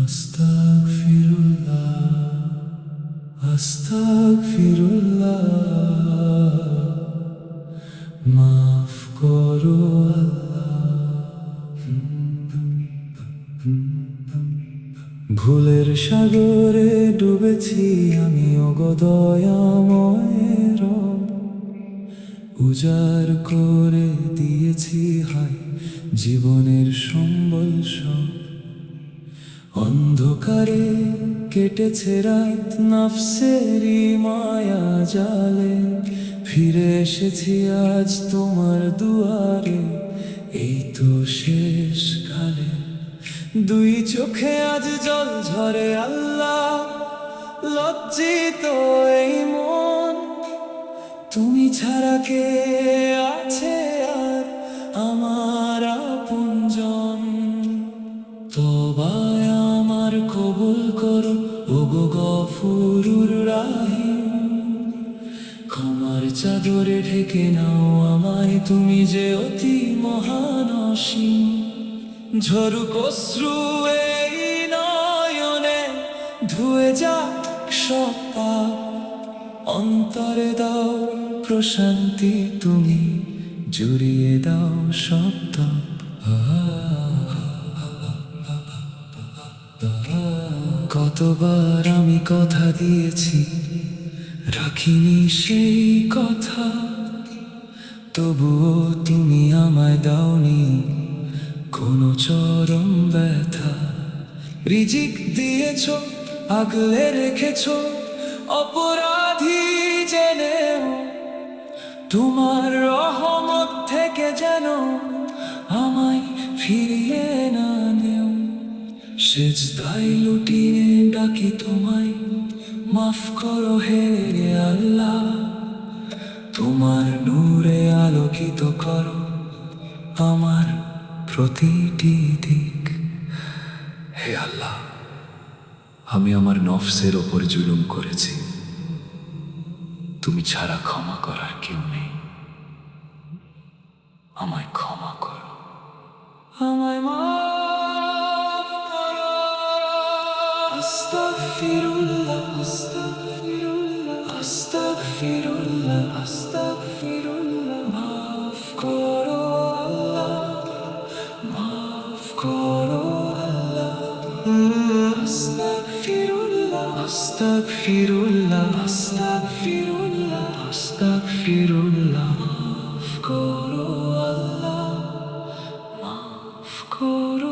আস্তাগফিরুল্লাহ, আস্তাগফিরুল্লাহ, মাফ করো আল্লাহ। ভুলের সাগরে ডুবেছি আমি, ওগো দয়াময়ের রব। উজাড় করে দিয়েছি হায় জীবনের সম্বল সব। অন্ধকারে কেটেছে রাত নফসেরই মায়া জালে, ফিরে এসেছি আজ তোমার দুয়ারে, এই তো শেষ কালে। দুই চোখে আজ জল ঝরে আল্লাহ, লজ্জিত এই মন। তুমি ছাড়া কে আছে আর আমার আপনজন? তবায় আমার কবুল করো ওগো গফুরুর রাহিম। ক্ষমার চাদরে ঢেকে নাও আমায়, তুমি যে অতি মহান অসীম। ঝরুক অশ্রু এই নয়নে, ধুয়ে যাক সব পাপ। অন্তরে দাও প্রশান্তি তুমি, জুড়িয়ে দাও সব তাপ। কতবার আমি কথা দিয়েছি, রাখিনি সেই কথা। তবুও তুমি আমায় দাওনি কোনো চরম ব্যথা। রিজিক দিয়েছ, আগলে রেখেছ অপরাধী জেনেও। তোমার রহমত থেকে যেন আমায় ফিরিয়ে না নেও। সেজদায় লুটিয়ে ডাকি তোমায়, মাফ করো হে আল্লাহ। তোমার নূরে আলোকিত করো আমার প্রতিটি দিক। হে আল্লাহ, আমি আমার নফসের ওপর জুলুম করেছি, তুমি ছাড়া ক্ষমা করার কেউ নেই। আমায় ক্ষমা করো, আমায় মাফ করো। আস্তাগফিরুল্লাহ, আস্তাগফিরুল্লাহ, আস্তাগফিরুল্লাহ, আস্তাগফিরুল্লাহ। মাফ করো আল্লাহ, মাফ করো আল্লাহ। আস্তাগফিরুল্লাহ, আস্তাগফিরুল্লাহ, আস্তাগফিরুল্লাহ, আস্তাগফিরুল্লাহ। মাফ করো আল্লাহ, মাফ করো।